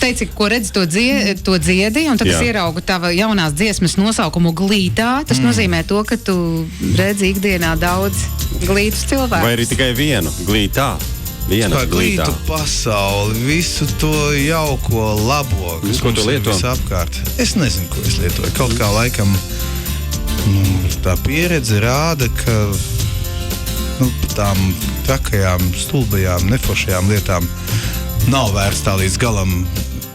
teici, ko redzi, to dziedi, un tad es ieraugu tava jaunās dziesmas nosaukumu Glītā. Tas nozīmē to, ka tu redzi ikdienā daudz glītus cilvēkus. Vai arī tikai vienu Glītā? Viena glītu pasauli, visu to jauko, labo, kas ko tu lieto? Visapkārt. Es nezinu, ko es lietoju. Kaut kā laikam tā pieredze rāda, ka tām trakajām, stulbajām, neforšajām lietām nav vērts tā līdz galam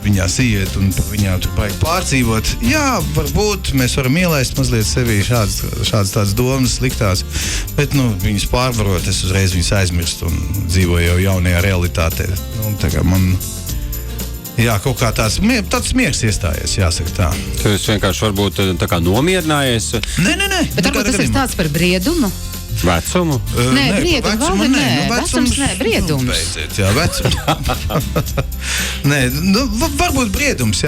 viņās iet un viņām tur baigi pārdzīvot. Jā, varbūt mēs varam ielaist mazliet sevī šādas tādas domas sliktās, bet, viņas pārvarot, es uzreiz viņas aizmirstu un dzīvoju jau jaunajā realitātē. Tagad man, kaut kā tāds miegs iestājies, jāsaka tā. Tu esi vienkārši varbūt tā kā nomierinājies? Nē. Bet varbūt tas ir tāds par briedumu? Vecumu? Nē, briedumu, vecums, briedums. Beidziet, jā, vecums. Nē, varbūt briedums,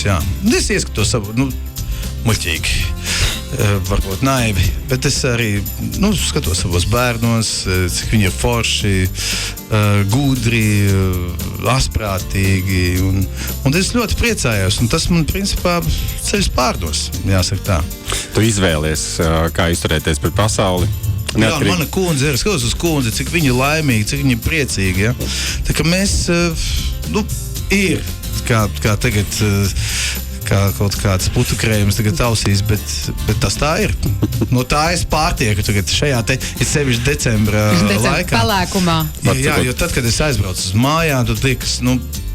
jā. Es ieskatos savu, muļķīgi, varbūt naivi, bet es arī, skatos savos bērnos, cik viņi ir forši, gudri, asprātīgi, un es ļoti priecājos, un tas man, principā, ceļas pārdos, jāsaka tā. Tu izvēlies, kā izturēties pret pasauli? Jā, mana kundze ir, skatos uz kundzi, cik viņa ir laimīga, cik viņa ir priecīga, ja? Tā kā mēs, ir, kā tagad, kā kaut kāds putukrējums tagad ausīs, bet tas tā ir. No tā es pārtieku tagad šajā ir sevišķi decembra laikā. Palēkumā. Jā, jo tad, kad es aizbraucu uz mājām, tad liekas,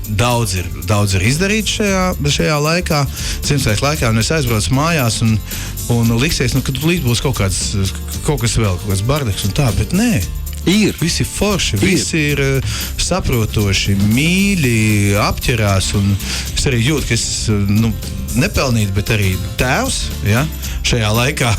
daudz ir izdarīts šajā laikā, Ziemassvētku laikā, un es aizbraucu mājās un liksies, ka tu līdz būs kaut kas vēl, kaut kāds bardaks un tā, bet nē. Visi forši, visi ir saprotoši, mīļi, apķerās, un es arī jūtu, ka es nepelnīt, bet arī tēvs, ja, šajā laikā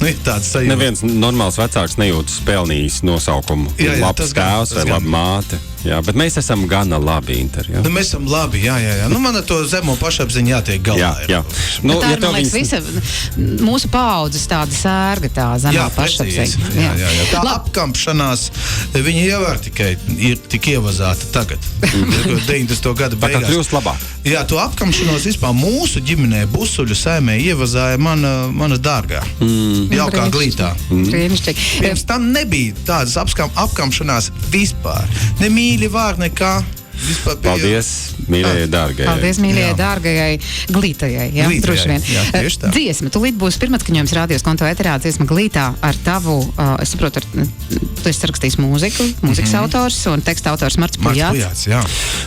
ir tāds sajūta. Neviens normāls vecāks nejūtas pelnījis nosaukumu. Labs tēvs vai laba māte. Jā, bet mēs esam gana labi, Inter. Jā. Mēs esam labi, jā. Man ar to zemo pašapziņu jātiek galā. Jā. Tā ir, man liekas, visa mūsu paaudzes tāda sērga, tā zemā pašapziņa. Jā. Tā apkampšanās, viņa jau ir tik ievazāta tagad. 90. gada beigās. Tā kļūst labāk. Jā, to apkamšanos vispār mūsu ģimenē Busuļu saimē ievazāja mana dārgā. Jaukā Glītā. Pirms tam nebija tādas apkamšanās vispār. Ne mīļi vārdi, nekā. Paldies, mīļajai dārgajai. Paldies, mīļajai dārgajai Glītajai. Jā, droši vien. Jā, tieši tā. Dziesma, tūlīt būs pirmatskaņojums radios konto eterā, dziesma Glītā ar tavu, es saprotu, tu esi rakstījis mūzikas autors un teksta autors Marts Pujāts. Jā.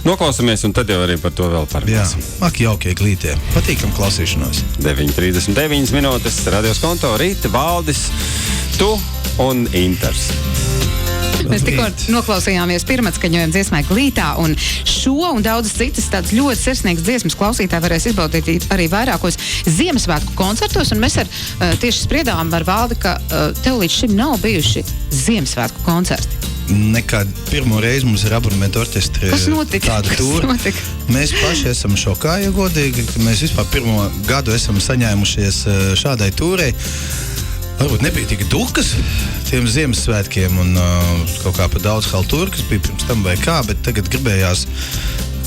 Noklausamies un tad jau arī par to vēl parunāsim. Jā, jaukie Glītie. Patīkam klausīšanos. 9:39 minūtes, radios konto, Rīta, Valdis, tu un Inters. Mēs tikko noklausījāmies pirmatskaņojumu dziesmai Glītā, un šo un daudzas citas tādas ļoti sirsnīgas dziesmas klausītāji varēs izbaudīt arī vairākos Ziemassvētku koncertos, un mēs tieši spriedām ar Valdi, ka tev līdz šim nav bijuši Ziemassvētku koncerti. Nekad pirmo reizi mums ir abonementu orķestri tāda tūra. Mēs paši esam šokā, ja godīgi, ka mēs vispār pirmo gadu esam saņēmušies šādai tūrei. Varbūt nebija tik dukas tiem Ziemassvētkiem un kaut kā pa daudz haltūru, kas bija pirms tam vai kā, bet tagad gribējās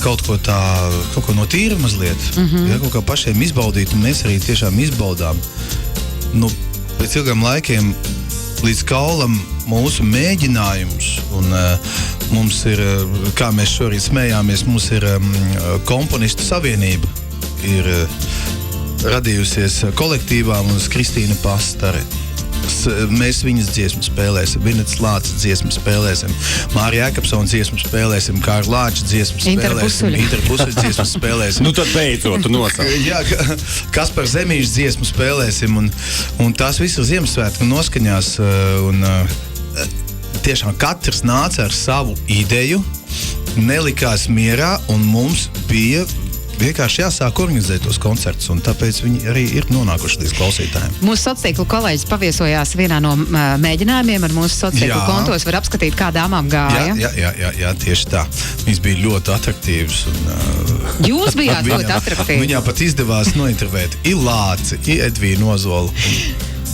kaut ko no tīra mazliet, kaut kā pašiem izbaudīt, un mēs arī tiešām izbaudām. Pēc ilgām laikiem līdz kaulam mūsu mēģinājums, un mums ir, kā mēs šorīt smējāmies, mums ir komponistu savienība, ir radījusies kolektīvā mums Kristīna Pastare. Mēs viņas dziesmu spēlēsim, Vinets Lācis dziesmu spēlēsim, Mārija Jēkabsona dziesmu spēlēsim, Kārļa Lāča dziesmu spēlēsim, Inter Busuļa dziesmu spēlēsim. Tad beidzot, tu nosauc. Jā, Kaspar Zemīša dziesmu spēlēsim, un tās visas Ziemassvētku noskaņās, un tiešām katrs nāca ar savu ideju, nelikās mierā, un mums bija vienkārši jāsāk organizēt tos koncertus, un tāpēc viņi arī ir nonākuši līdz klausītājiem. Mūsu sociālo kolēģis paviesojās vienā no mēģinājumiem ar mūsu sociālo kontos, var apskatīt, kā dāmām gāja. Jā, tieši tā. Viņas bija ļoti atraktīvas. Jūs bijāt ļoti atraktīvi. Viņā pat izdevās nointervēt Ilāci, Edvīnu Ozolu.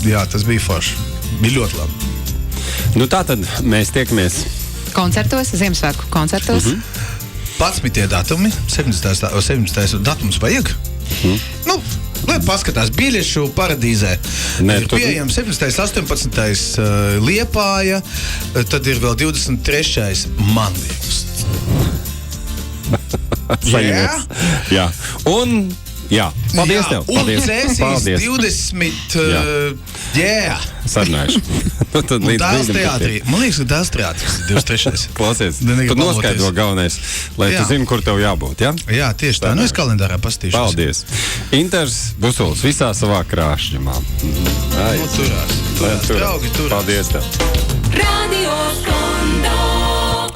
Jā, tas bija forši. Bija ļoti labi. Tā tad mēs tiekamies koncertos, Ziemassvētku koncertos. 11 datumi, 17. datums vajag. Nu, lai paskatās biļešu paradīzē. Ir pieejams 17. 18. Liepāja, tad ir vēl 23. Manvīgs. Jā. Un, jā, paldies tev. Paldies. Un Cēsīs 20, Sarunājuši. Un Dāls teātrī. Man liekas, ka Dāls teātris ir 23. Klausies, tu noskaidro galvenais, lai tu zini, kur tev jābūt, ja? Jā, tieši tā. Nu, es kalendārā pastīšos. Paldies. Inters Busuls visā savā krāšņumā. Turās. Draugi, turās. Paldies tev.